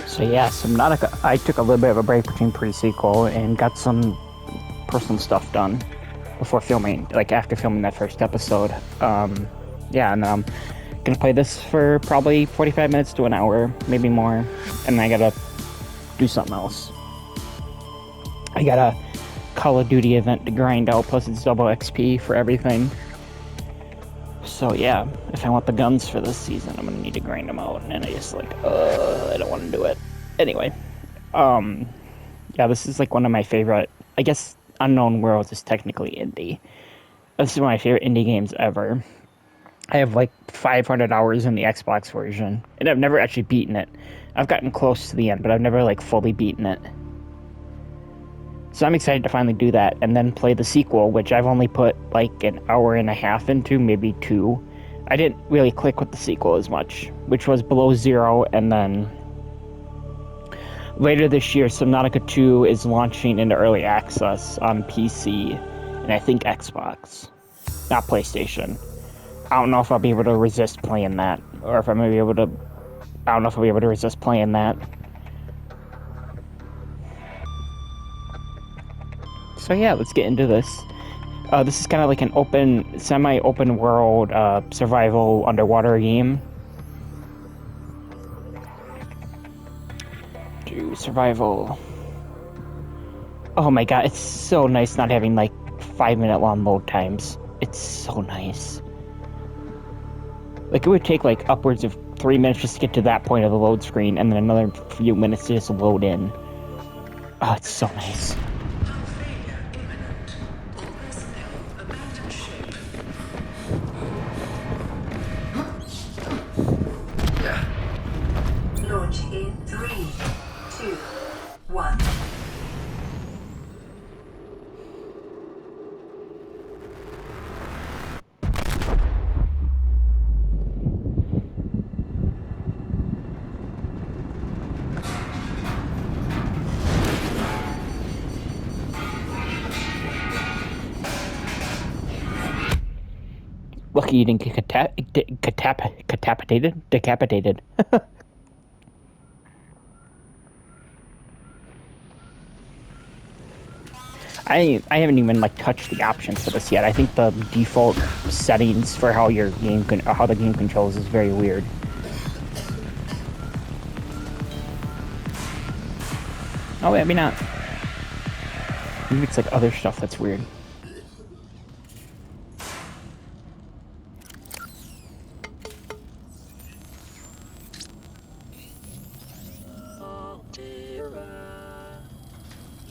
So yeah, Subnautica. I took a little bit of a break between pre-sequel and got some personal stuff done before filming, like after filming that first episode. Yeah, and gonna play this for probably 45 minutes to an hour, maybe more, and then I gotta do something else. I got a Call of Duty event to grind out, plus it's double XP for everything. So yeah, if I want the guns for this season, I'm gonna need to grind them out, and I just like, I don't want to do it. Anyway, um, yeah, this is like one of my favorite. I guess Unknown Worlds is technically indie. This is one of my favorite indie games ever. I have like 500 hours in the Xbox version, and I've never actually beaten it. I've gotten close to the end, but I've never like fully beaten it. So I'm excited to finally do that and then play the sequel, which I've only put like an hour and a half into, maybe two. I didn't really click with the sequel as much, which was Below Zero, and then later this year, Subnautica 2 is launching into early access on PC and I think Xbox, not PlayStation. I don't know if I'll be able to resist playing that, or if I'm gonna be able to. I don't know if I'll be able to resist playing that. So yeah, let's get into this. This is kind of like an semi-open world survival underwater game. Do survival. Oh my god, it's so nice not having like 5-minute long load times. It's so nice. Like, it would take like upwards of 3 minutes just to get to that point of the load screen, and then another few minutes to just load in. Oh, it's so nice. Launch in 3, 2, 1. Lucky you didn't get decapitated. I haven't even like touched the options for this yet. I think the default settings for how how the game controls is very weird. Oh, maybe not. Maybe it's like other stuff that's weird.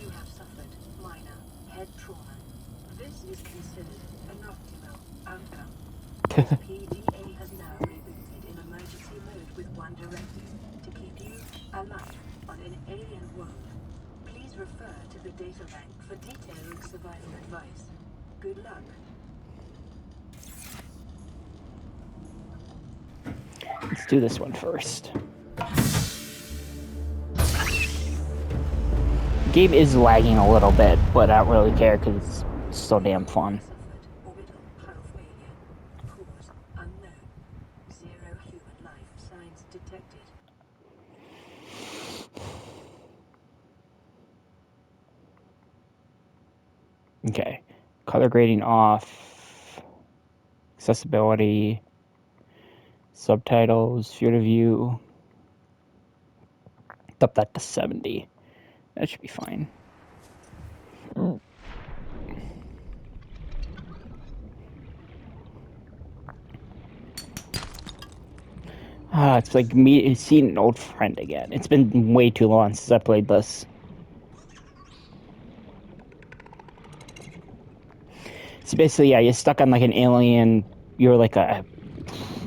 You have suffered minor head trauma. This is considered an optimal outcome. PDA has now rebooted in emergency mode with one directive: to keep you alive on an alien world. Please refer to the data bank for detailed survival advice. Good luck. Let's do this one first. The game is lagging a little bit, but I don't really care because it's so damn fun. Orbital power failure. Cause unknown. 0 human life signs detected. Okay. Color grading off. Accessibility. Subtitles. Field of view. Up that to 70. That should be fine. It's like me seeing an old friend again. It's been way too long since I played this. So basically, yeah, you're stuck on like an alien. You're like a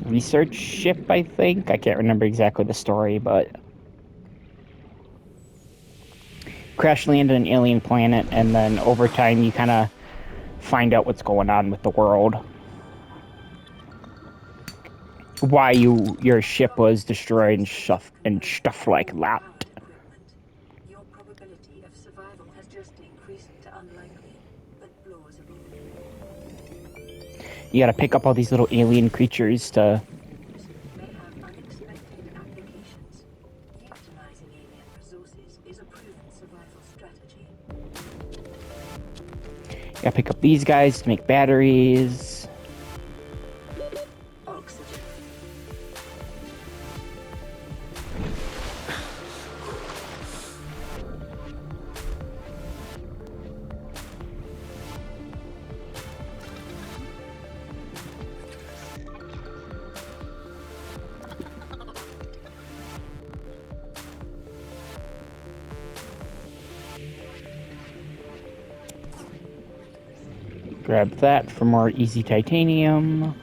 research ship, I think. I can't remember exactly the story, but crash landed an alien planet, and then over time, you kind of find out what's going on with the world. Why your ship was destroyed and stuff like that. Your probability of survival has just increased to unlikely, but plausible. You gotta pick up all these little alien creatures to. May have unexpected applications. Utilizing is a proven survival strategy. Gotta pick up these guys to make batteries. Oxygen. Grab that for more easy titanium.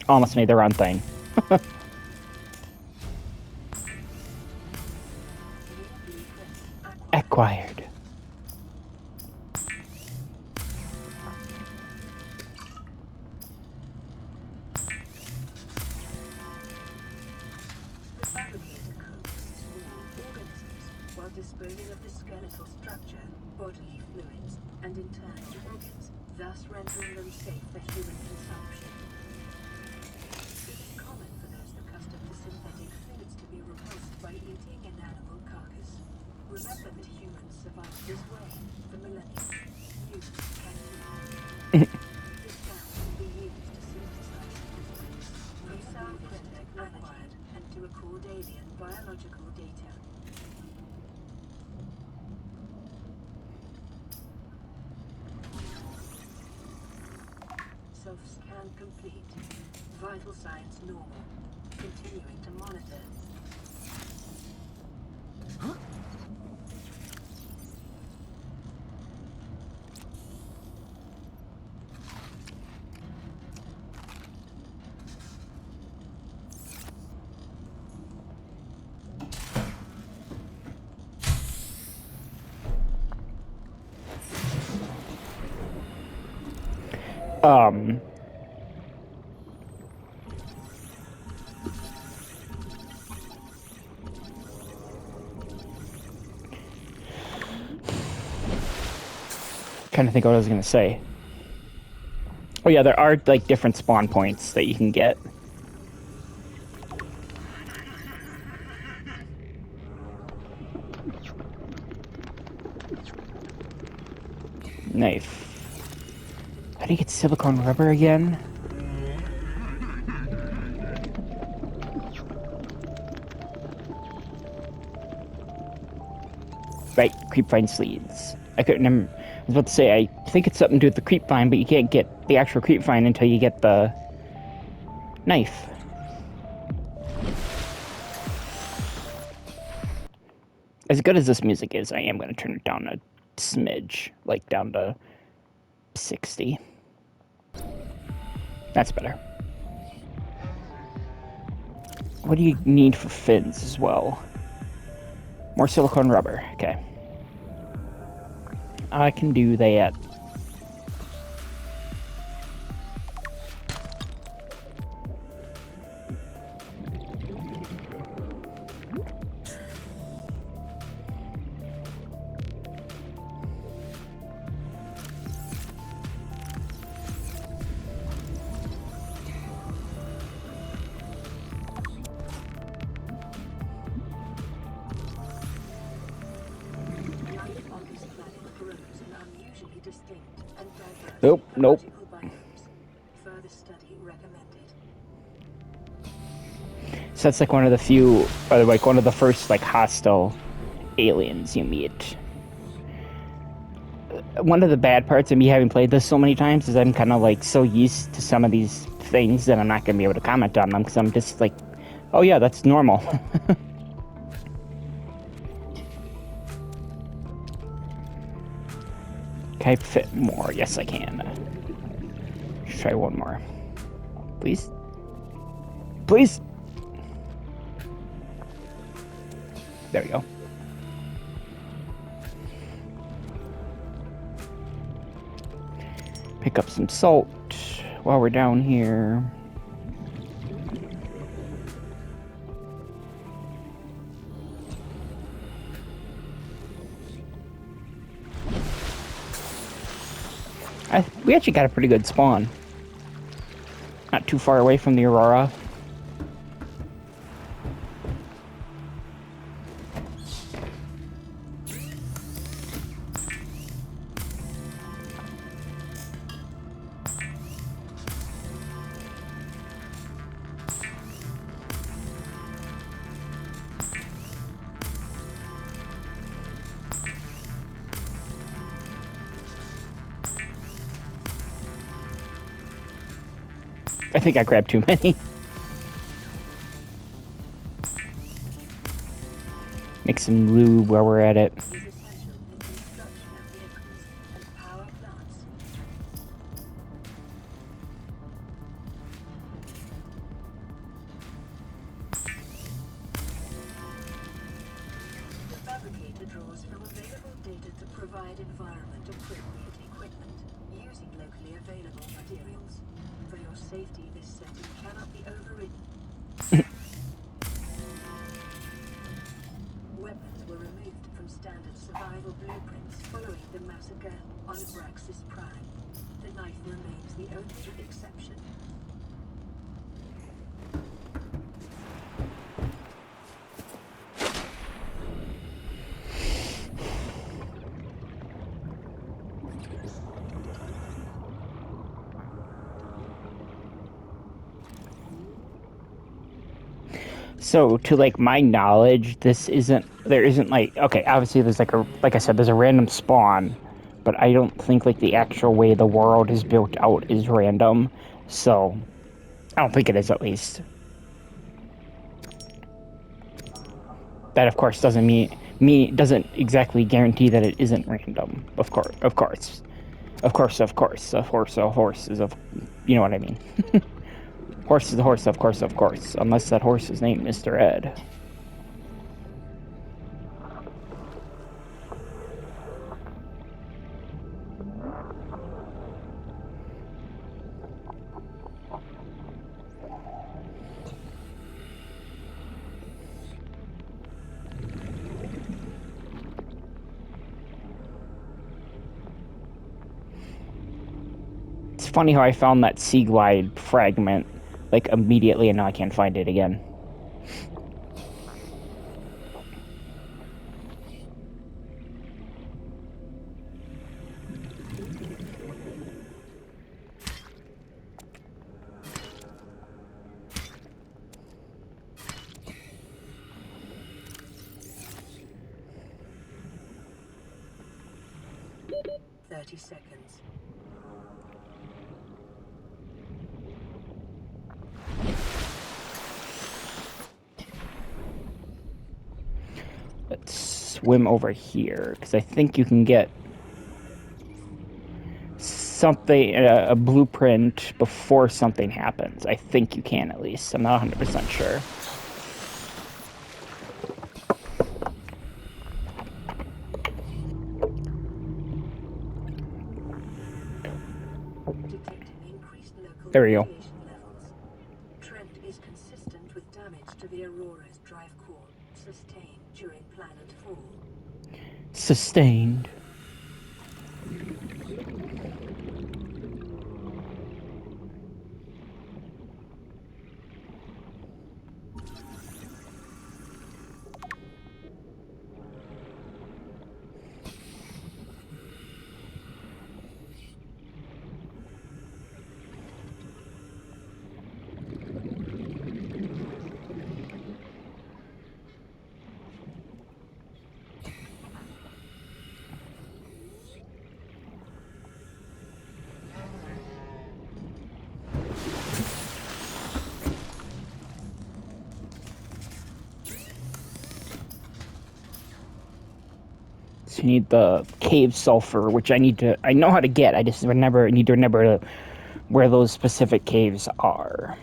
Almost made the wrong thing. Acquired. The alligator coats small organisms while disposing of the skeletal structure, bodily fluids, and internal organs, thus rendering them safe for human consumption. It is common for those accustomed to synthetic foods to be repulsed by eating an animal carcass. Remember that humans survived this way for millennia. You can too. This gas can be used to synthesize nutrients, resound kinetic acquired, and to record alien biological data. Self-scan complete. Vital signs normal. Continuing to monitor. Trying to think what I was gonna say. Oh yeah, there are like different spawn points that you can get. Knife. How do you get silicone rubber again? Right, creepvine sleeves. I couldn't remember. I was about to say, I think it's something to do with the creepvine, but you can't get the actual creepvine until you get the knife. As good as this music is, I am going to turn it down a smidge, like down to 60. That's better. What do you need for fins as well? More silicone rubber. Okay. I can do that. Life on this planet grows in unusually distinct and diverse Nope. ecological biomes. Further study recommended. So that's like one of the few, or like one of the first like hostile aliens you meet. One of the bad parts of me having played this so many times is I'm kind of like so used to some of these things that I'm not going to be able to comment on them because I'm just like, oh yeah, that's normal. Can I fit more? Yes, I can. Let's try one more. Please? Please? There we go. Pick up some salt while we're down here. We actually got a pretty good spawn. Not too far away from the Aurora. I think I grabbed too many. Make some lube while we're at it. So, to like my knowledge, there isn't like, okay, obviously there's like I said, there's a random spawn, but I don't think like the actual way the world is built out is random. So, I don't think it is, at least. That of course doesn't doesn't exactly guarantee that it isn't random. Of course, of course, of course, of course, of course, a horse is you know what I mean. Horse is a horse, of course, unless that horse is named Mr. Ed. It's funny how I found that sea glide fragment like immediately, and now I can't find it again. Seconds. Let's swim over here, because I think you can get something, a blueprint before something happens. I think you can, at least. I'm not 100% sure. There we go. Trend is consistent with damage to the Aurora's drive core, sustained during planet fall. Sustained. So you need the cave sulfur, which I know how to get. I just need to remember where those specific caves are.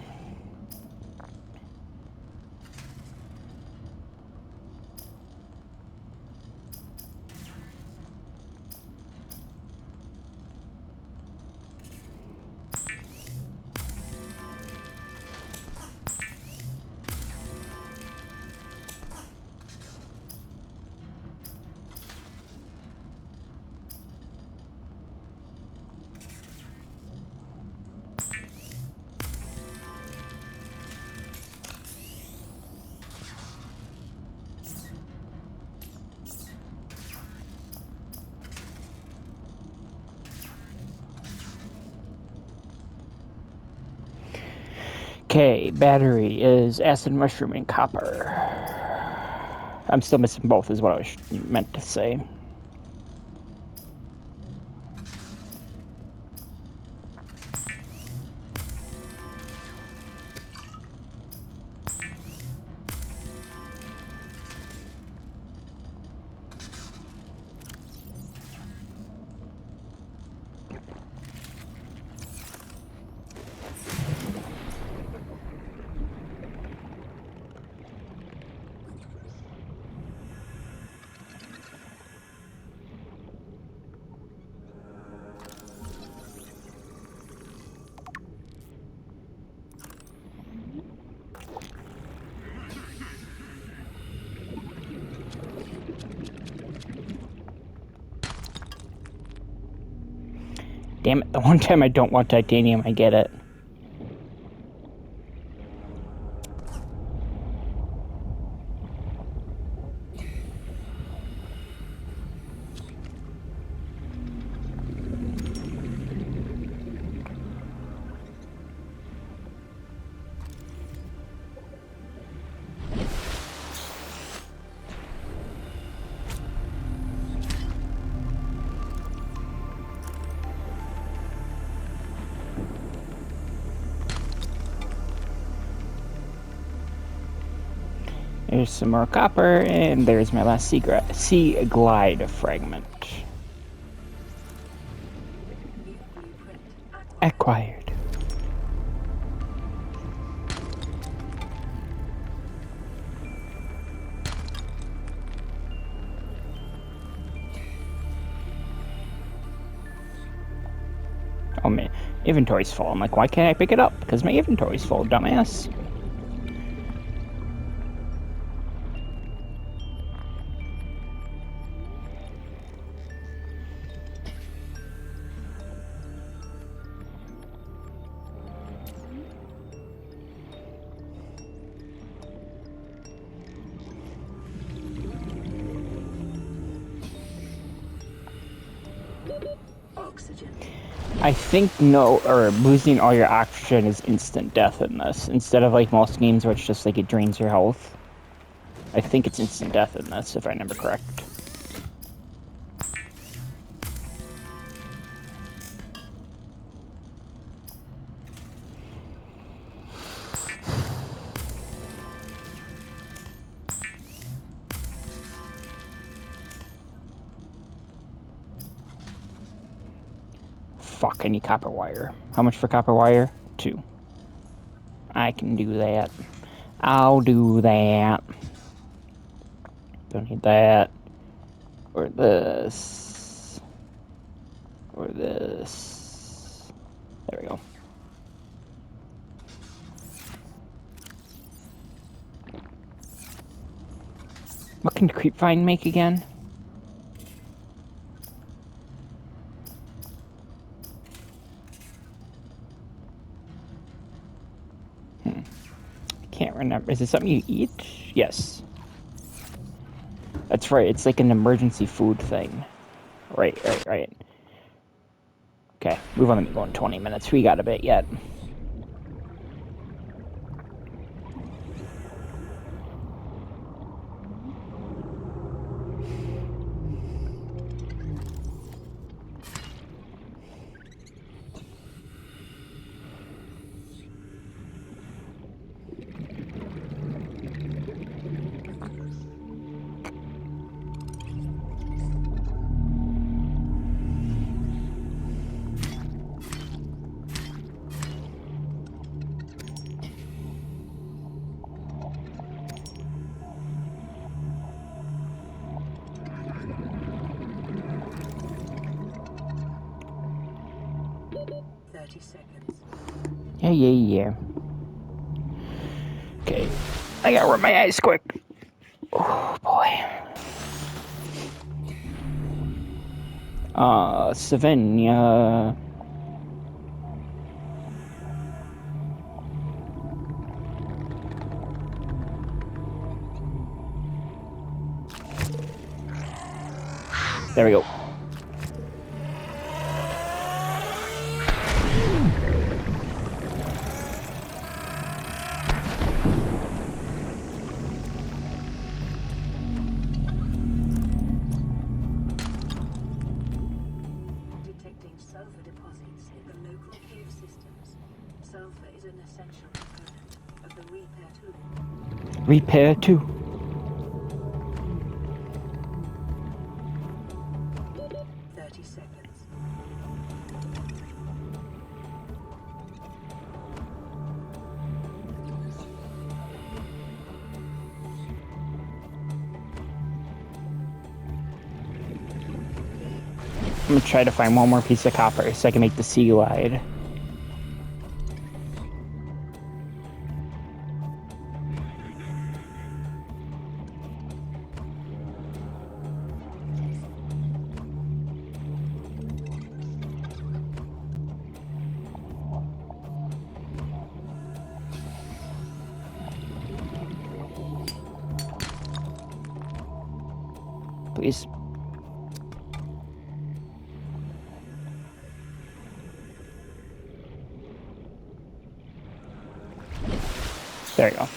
Okay, battery is acid mushroom and copper. I'm still missing both, is what I was meant to say. Damn it, the one time I don't want titanium, I get it. There's some more copper, and there's my last sea glide fragment. Acquired. Oh man, inventory's full. I'm like, why can't I pick it up? Because my inventory's full, dumbass. Oxygen. I think losing all your oxygen is instant death in this. Instead of like most games where it's just like it drains your health. I think it's instant death in this, if I remember correct. Fuck, I need copper wire. How much for copper wire? 2. I can do that. I'll do that. Don't need that. Or this. Or this. There we go. What can Creepvine make again? Can't remember. Is it something you eat? Yes. That's right. It's like an emergency food thing. Right. Okay, we've only been going 20 minutes. We got a bit yet. Yeah. Okay, I gotta rub my eyes quick. Oh boy. Savannah. There we go. sulfur deposits in the local cave systems. Sulfur is an essential component of the repair tool. Repair 2. 30 seconds. I'm gonna try to find one more piece of copper so I can make the sea glide. Please. There you go.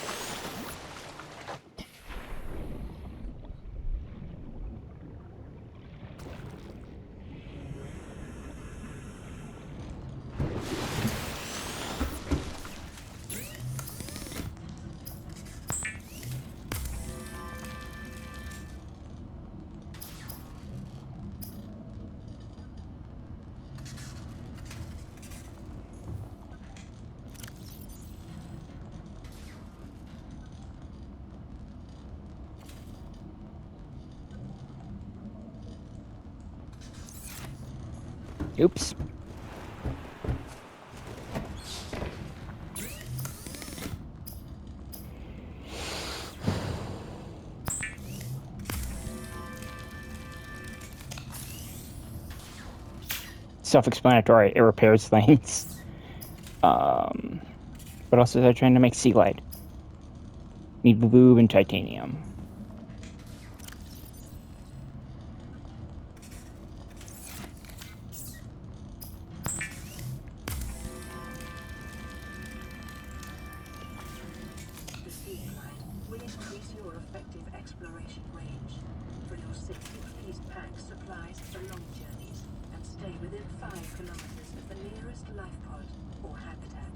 Oops. Self-explanatory. It repairs things. What else was I trying to make? Sea glide. Need lube and titanium. The sea glide will increase your effective exploration range. For your 60-piece pack supplies for long journeys and stay within 5 kilometers of the nearest life pod or habitat.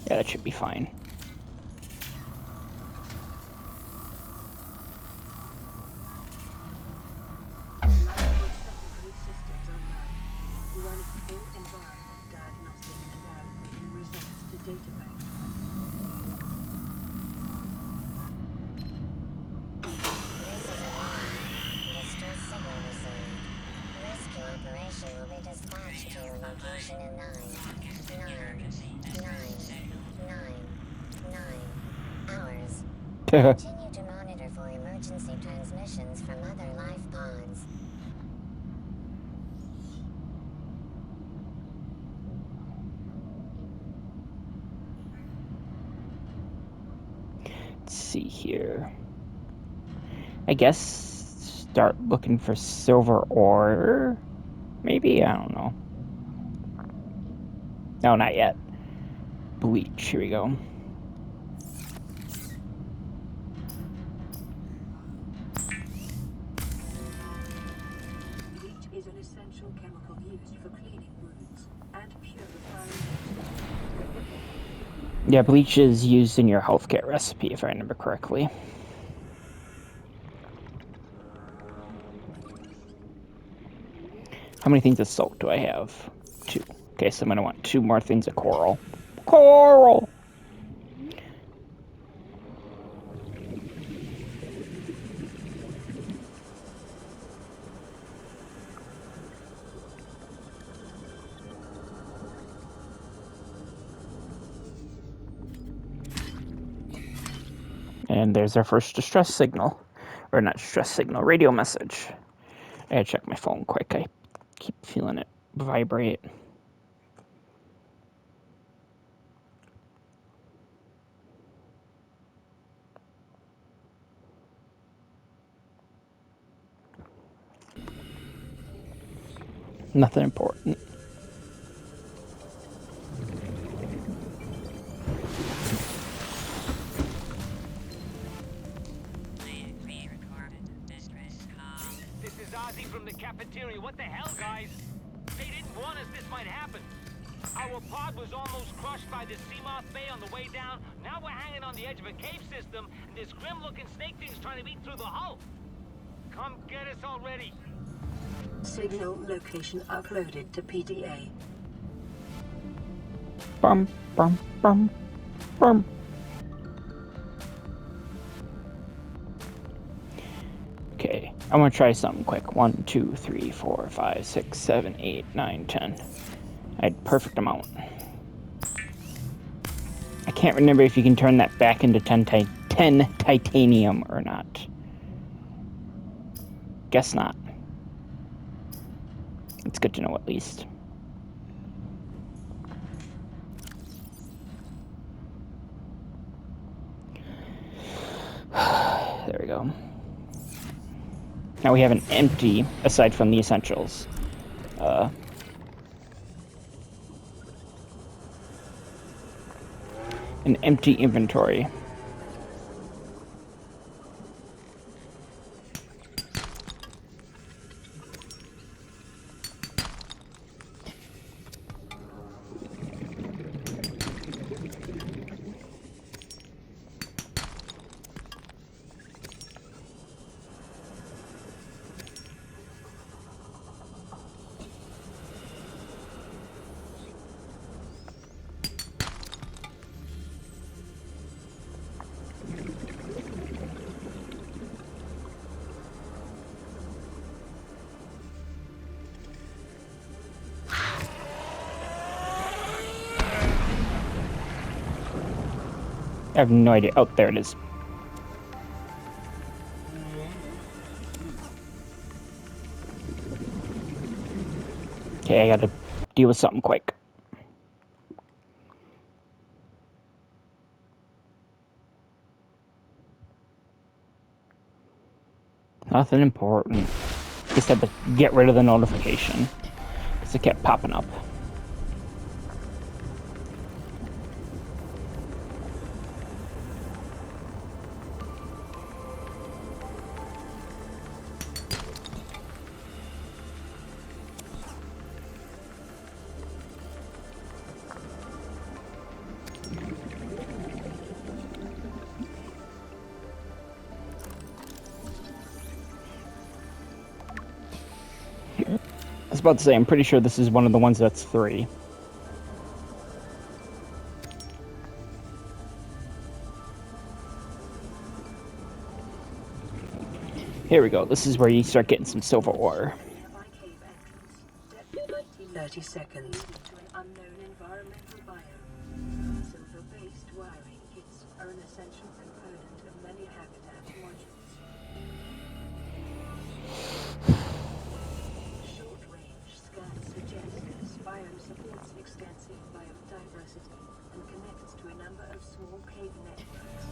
Yeah, that should be fine. Multiple secondary systems online. Run full environment diagnostic and aggregating results to databank. Distress signal received. Rescue operation will be dispatched to your location in 9 hours. Continue to monitor for emergency transmissions from other life pods. Let's see here. I guess start looking for silver ore. Maybe? I don't know. No, not yet. Bleach. Here we go. Bleach is an essential chemical used for cleaning wounds and purifying. Yeah, bleach is used in your health kit recipe, if I remember correctly. How many things of salt do I have? 2. Okay, so I'm going to want 2 more things of coral. Coral! And there's our first distress signal. Or not distress signal, radio message. I gotta check my phone quick. I keep feeling it vibrate. Nothing important. This is Ozzy from the cafeteria. What the hell, guys? They didn't warn us this might happen. Our pod was almost crushed by the Seamoth Bay on the way down. Now we're hanging on the edge of a cave system, and this grim-looking snake thing's trying to eat through the hull. Come get us already. Signal location uploaded to PDA. Bum, bum, bum, bum. Okay, I'm gonna try something quick. 1, 2, 3, 4, 5, 6, 7, 8, 9, 10. I had perfect amount. I can't remember if you can turn that back into 10 titanium or not. Guess not. It's good to know at least. There we go. Now we have an empty, aside from the essentials. An empty inventory. I have no idea. Oh, there it is. Okay, I gotta deal with something quick. Nothing important. Just had to get rid of the notification because it kept popping up. I was about to say, I'm pretty sure this is one of the ones that's 3. Here we go. This is where you start getting some silver ore. 30 seconds to an unknown environmental biome. Silver-based wiring kits are an essential component of many habitat modules. Short-range scans suggest this biome supports extensive biodiversity and connects to a number of small cave networks.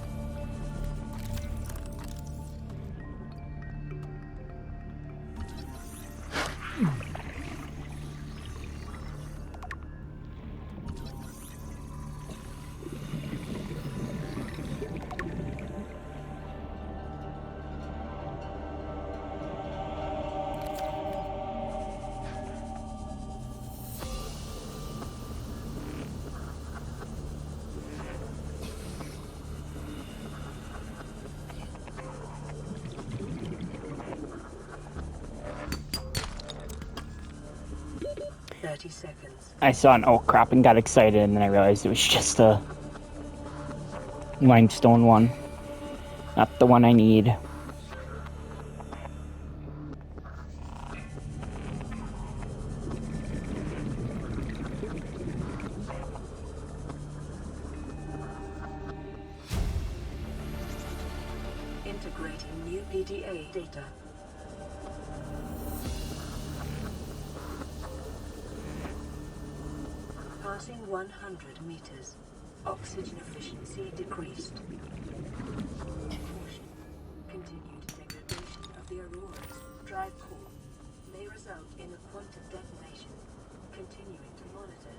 Seconds. I saw an oak crop and got excited, and then I realized it was just a limestone one. Not the one I need. Integrating new PDA data. Passing 100 meters. Oxygen efficiency decreased. Caution. Continued degradation of the Aurora's drive core may result in a quantum detonation. Continuing to monitor.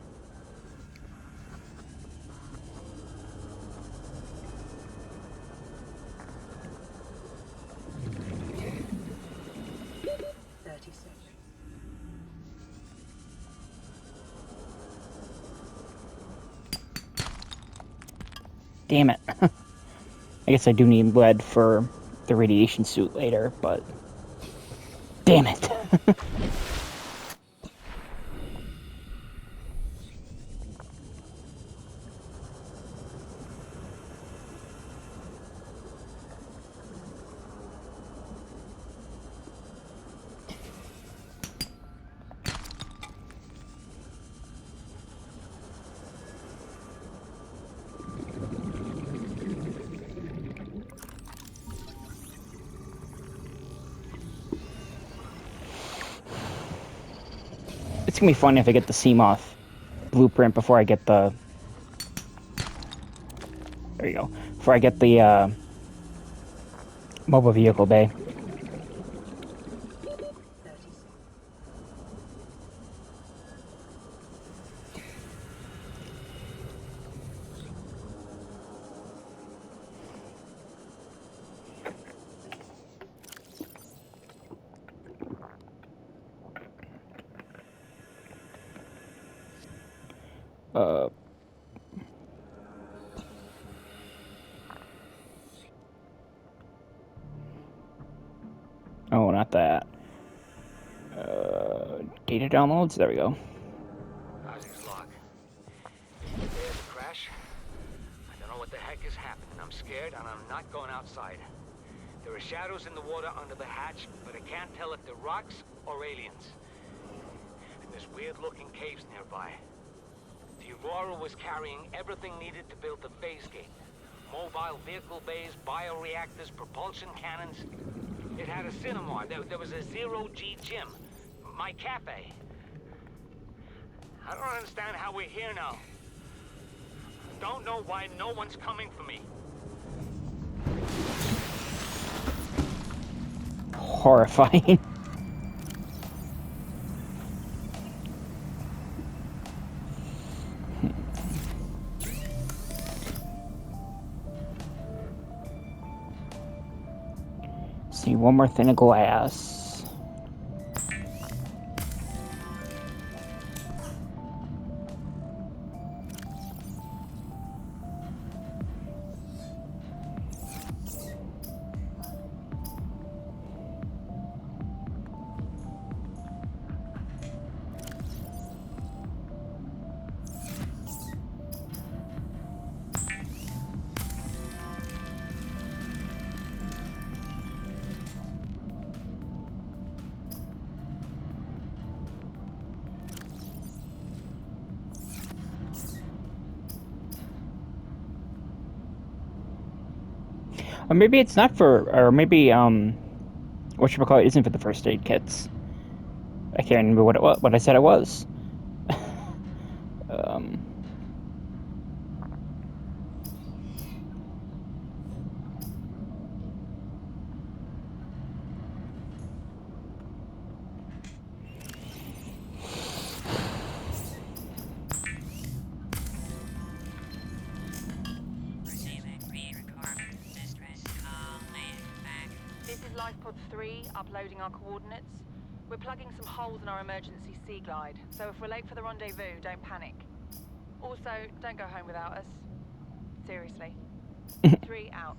Damn it. I guess I do need lead for the radiation suit later, but... Damn it. It's gonna be fun if I get the Seamoth blueprint before I get the... There you go. Before I get the, mobile vehicle bay. 30 Uh... Oh, not that. Data downloads? There we go. How's log? There's a crash. I don't know what the heck is happening. I'm scared and I'm not going outside. There are shadows in the water under the hatch, but I can't tell if they're rocks or aliens. And there's weird-looking caves nearby. The Aurora was carrying everything needed to build the phase gate. Mobile vehicle bays, bioreactors, propulsion cannons. It had a cinema. There was a zero-G gym. My cafe. I don't understand how we're here now. Don't know why no one's coming for me. Horrifying. See, one more thing of glass. Or maybe it's not for, or maybe, whatchamacallit isn't for the first aid kits. I can't remember what it was, what I said it was. um... This is Lifepod 3, uploading our coordinates. We're plugging some holes in our emergency sea glide, so if we're late for the rendezvous, don't panic. Also, don't go home without us. Seriously. 3 out.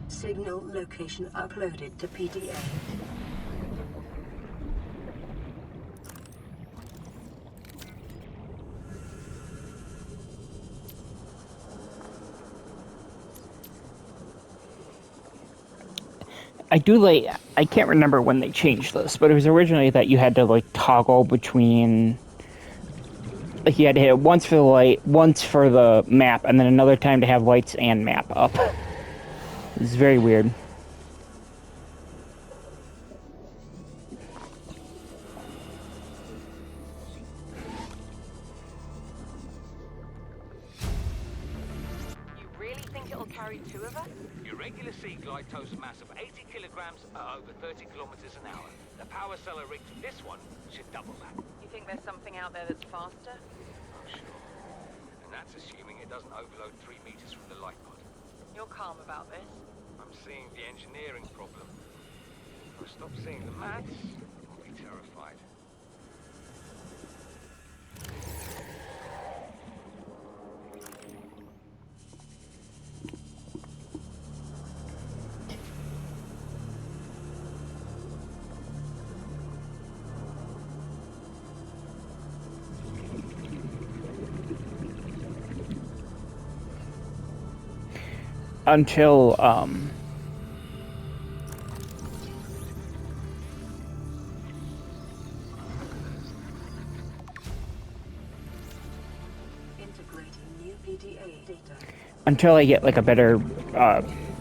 Signal location uploaded to PDA. I can't remember when they changed this, but it was originally that you had to, like, toggle between, like, you had to hit once for the light, once for the map, and then another time to have lights and map up. It's very weird. You really think it'll carry 2 of us? Your regular sea glide tows a mass of 80 kilograms at over 30 kilometers an hour. The power cell rigged to this one should double that. You think there's something out there that's faster? Oh, sure. And that's assuming it doesn't overload 3 meters from the light pod. You're calm about this. I'm seeing the engineering problem. If I stop seeing the maths, I'll be terrified. until Integrating new PDA data. until I get like a better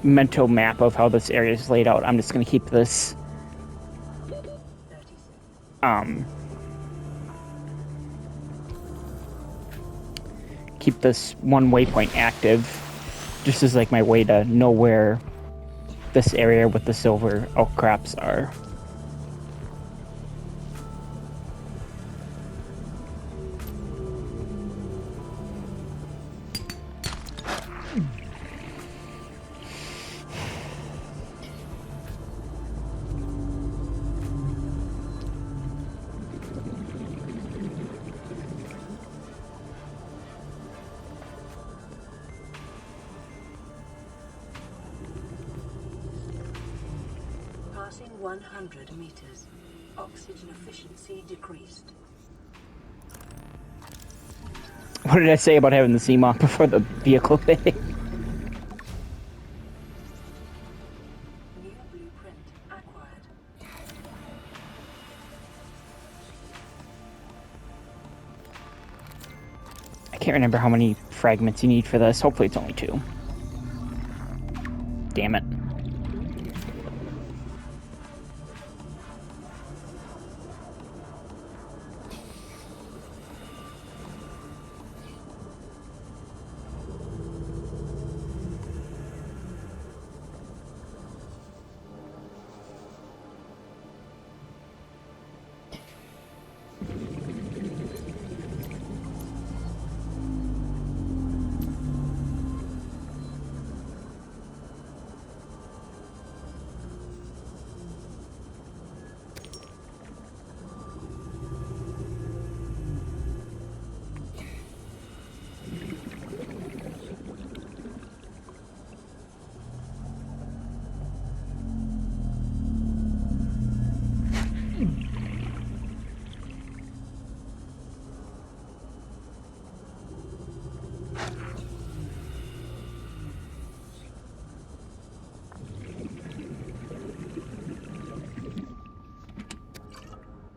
mental map of how this area is laid out, I'm just gonna keep this 30 seconds. Keep this one waypoint active, just as like my way to know where this area with the silver outcrops are. Passing 100 meters. Oxygen efficiency decreased. What did I say about having the CMOC before the vehicle thing? New blueprint acquired. I can't remember how many fragments you need for this. Hopefully it's only 2. Damn it.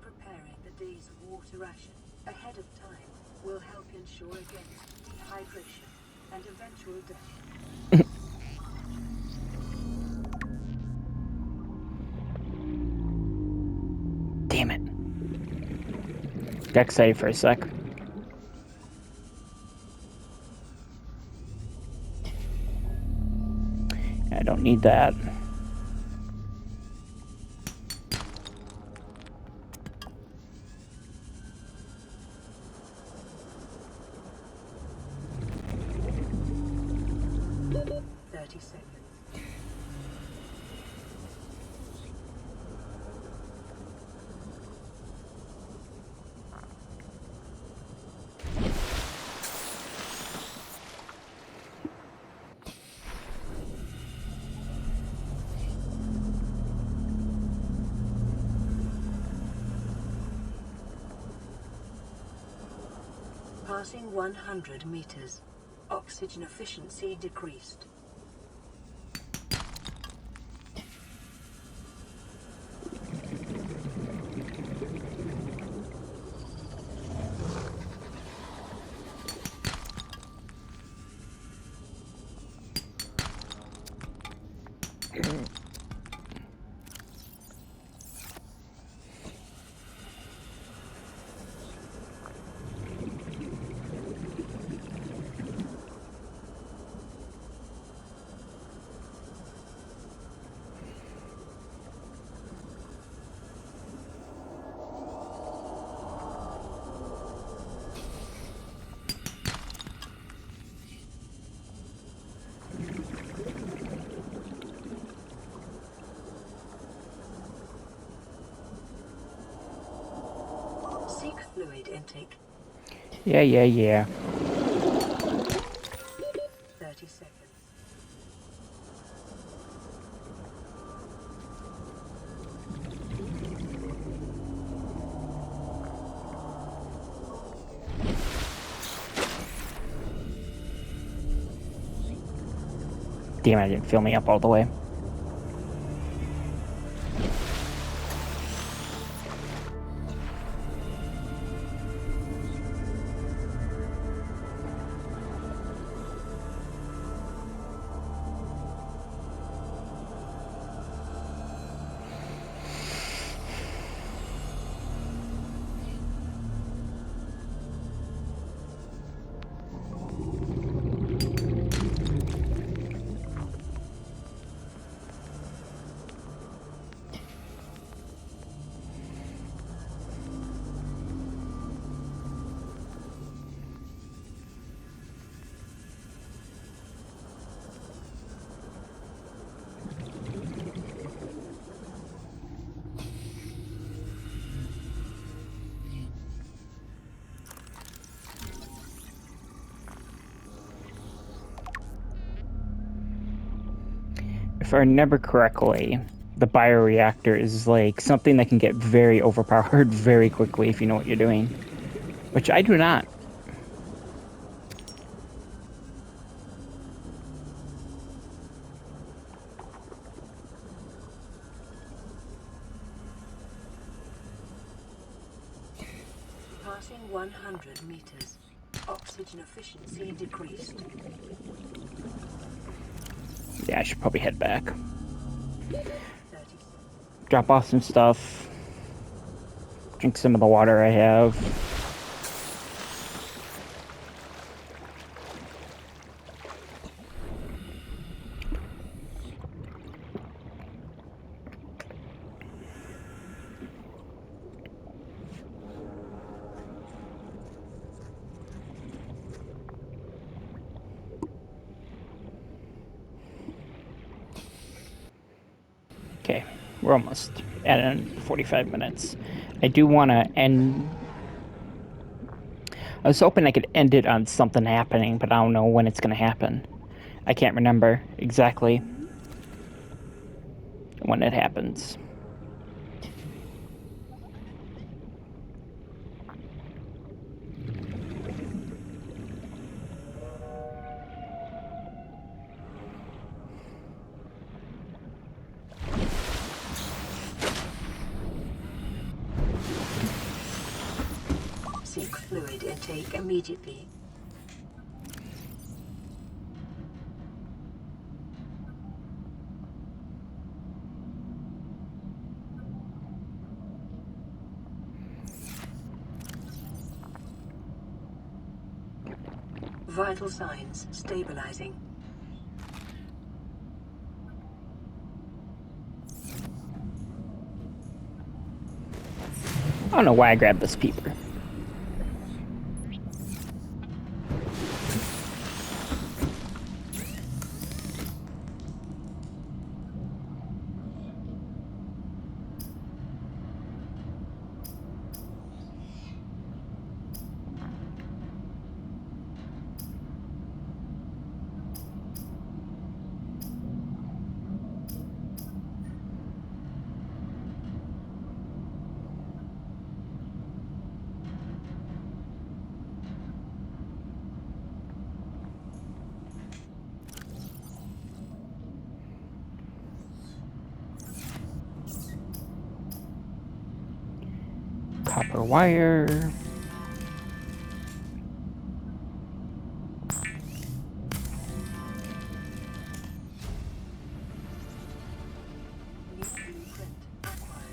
Preparing the day's water ration ahead of time will help ensure against dehydration and eventual death. Damn it. Got excited for a sec. I don't need that. Passing 100 meters. Oxygen efficiency decreased. Seek fluid intake. Yeah. 30 seconds. Damn, I didn't fill me up all the way. If I remember correctly, the bioreactor is like something that can get very overpowered very quickly if you know what you're doing. Which I do not. Passing 100 meters. Oxygen efficiency decreased. Yeah, I should probably head back. 30. Drop off some stuff. Drink some of the water I have. Okay, we're almost at 45 minutes. I do want to end... I was hoping I could end it on something happening, but I don't know when it's going to happen. I can't remember exactly when it happens. Seek fluid intake immediately. Vital signs stabilizing. I don't know why I grabbed this peeper. Copper wire. New blueprint acquired.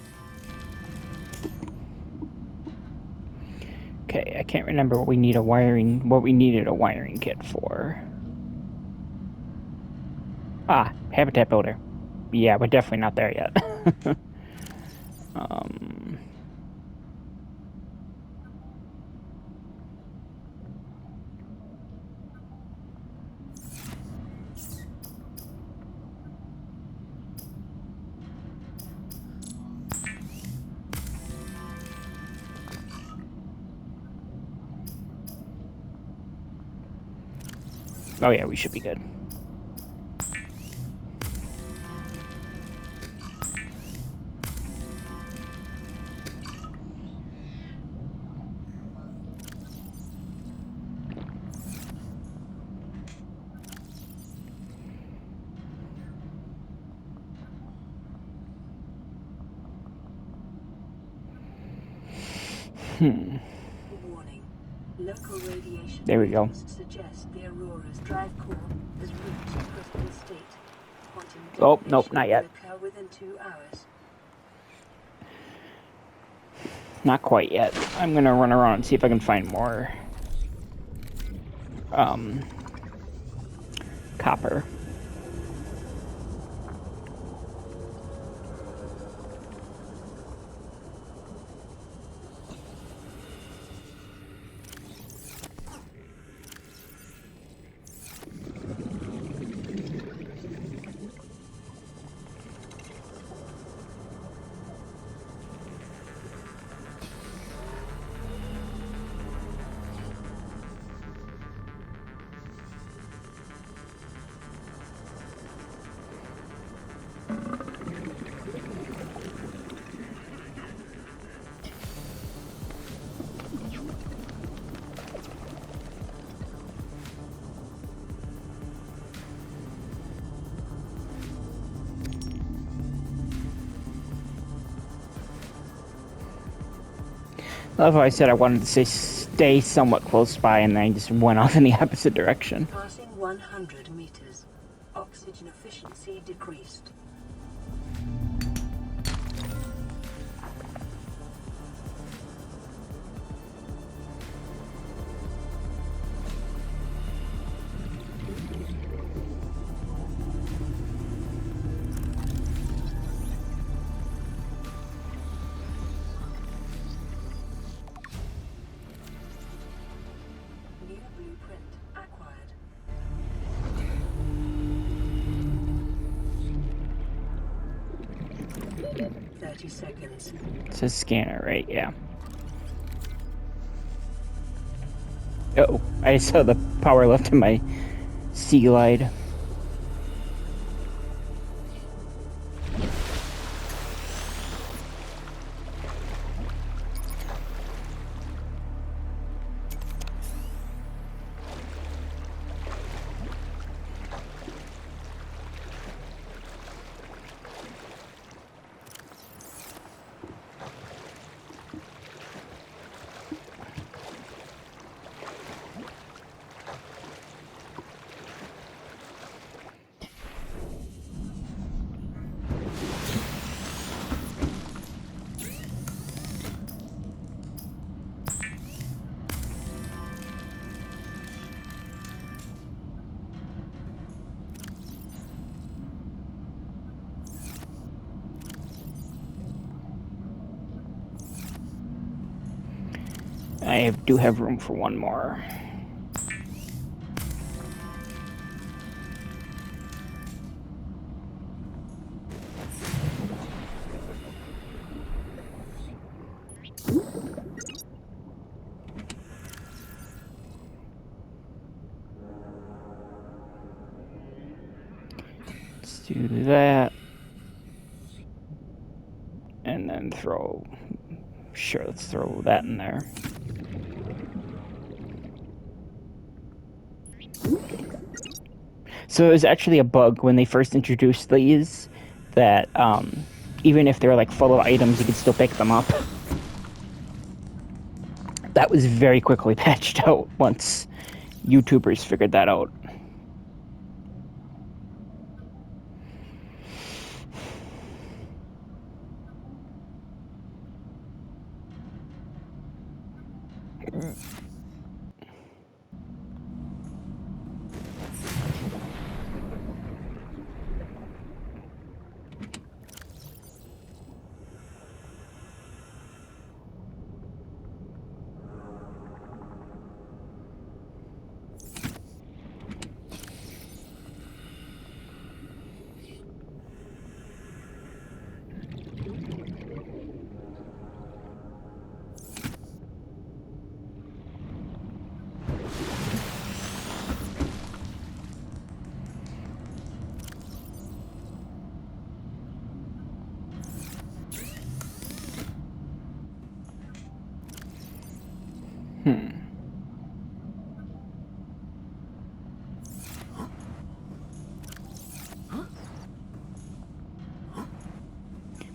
Okay, I can't remember what we needed a wiring kit for. Ah, habitat builder. Yeah, we're definitely not there yet. Oh yeah, we should be good. Warning. Local radiation There we go. readings suggest the Aurora's drive core has reached critical state. Quantum Oh, nope, detonation not yet. will occur within 2 hours. Not quite yet. I'm gonna run around and see if I can find more copper. I love how I said I wanted to stay somewhat close by, and then I just went off in the opposite direction. Passing 100 meters. Oxygen efficiency decreased. New blueprint acquired. 30 seconds. It's a scanner, right? Yeah. Oh, I saw the power left in my sea glide. I do have room for one more. Let's do that. And then throw... Sure, let's throw that in there. So it was actually a bug when they first introduced these, that even if they're like full of items, you could still pick them up. That was very quickly patched out once YouTubers figured that out.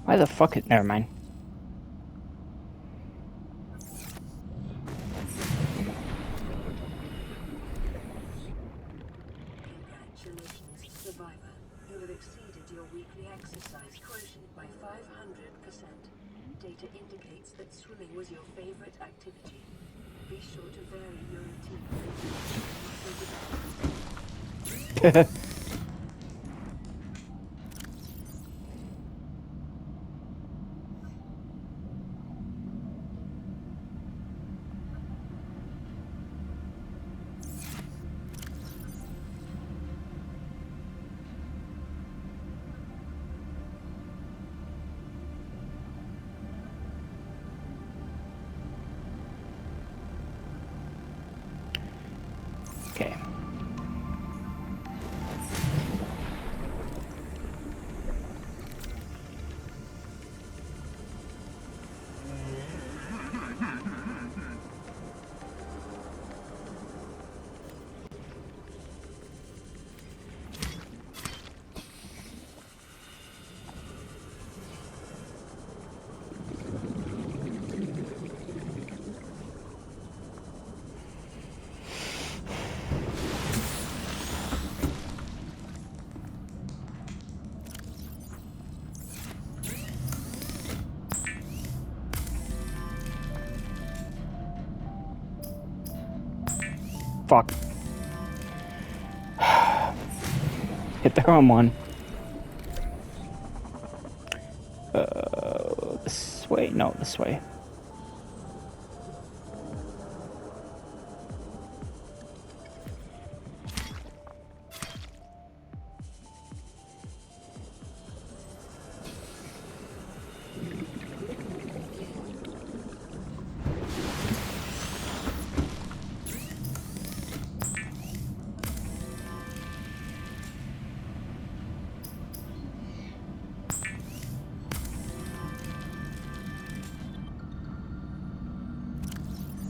Why the fuck? Never mind. data indicates that swimming was your favorite activity. Be sure to vary your routine for muscle development. Okay. Fuck. Hit the wrong one. This way? No, this way.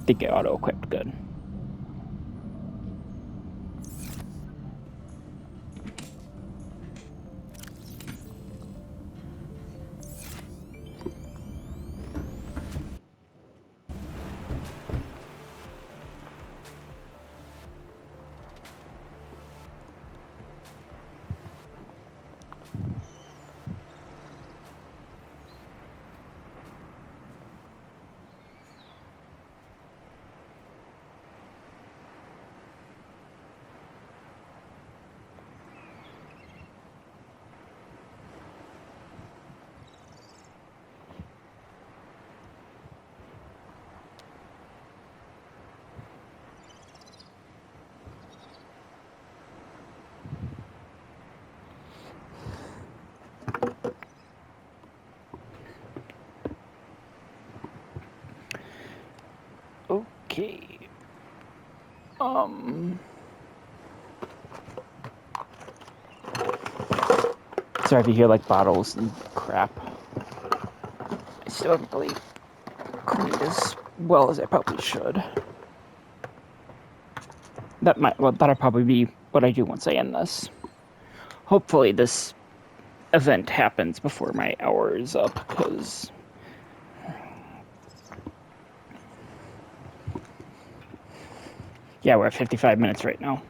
Think it auto-equipped good. Okay. Sorry if you hear like bottles and crap. I still haven't really cleaned as well as I probably should. That'll probably be what I do once I end this. Hopefully this event happens before my hour is up, because yeah, we're at 55 minutes right now.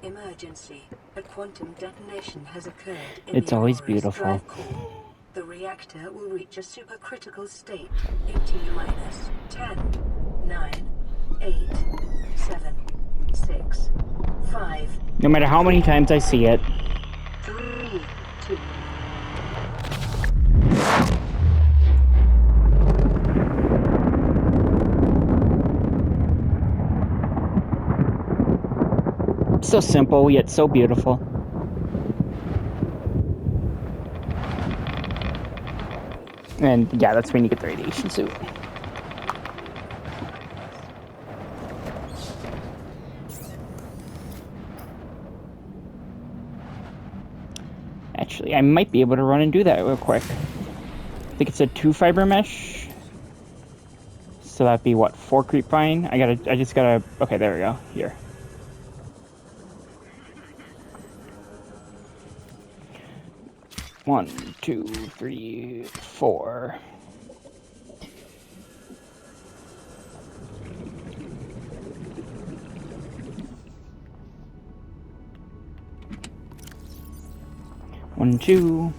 Emergency. A quantum detonation has occurred in It's the always Aurora's beautiful. drive core. The reactor will reach a supercritical state in T-minus 10, 9, 8, 7, 6, 5, No matter how many times I see it. 3, 2. So simple, yet so beautiful. And yeah, that's when you get the radiation suit. Actually, I might be able to run and do that real quick. I think it's a 2 fiber mesh. So that'd be what, 4 creep vine? I just gotta, okay, there we go, here. One, two, three, 4. One, 2.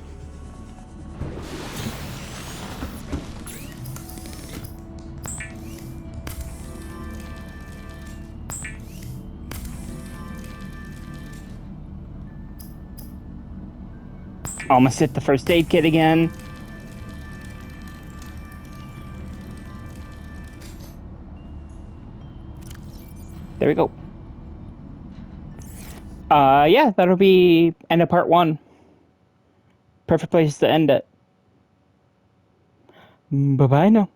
Almost hit the first aid kit again. There we go. Yeah, that'll be end of part 1. Perfect place to end it. Bye-bye now.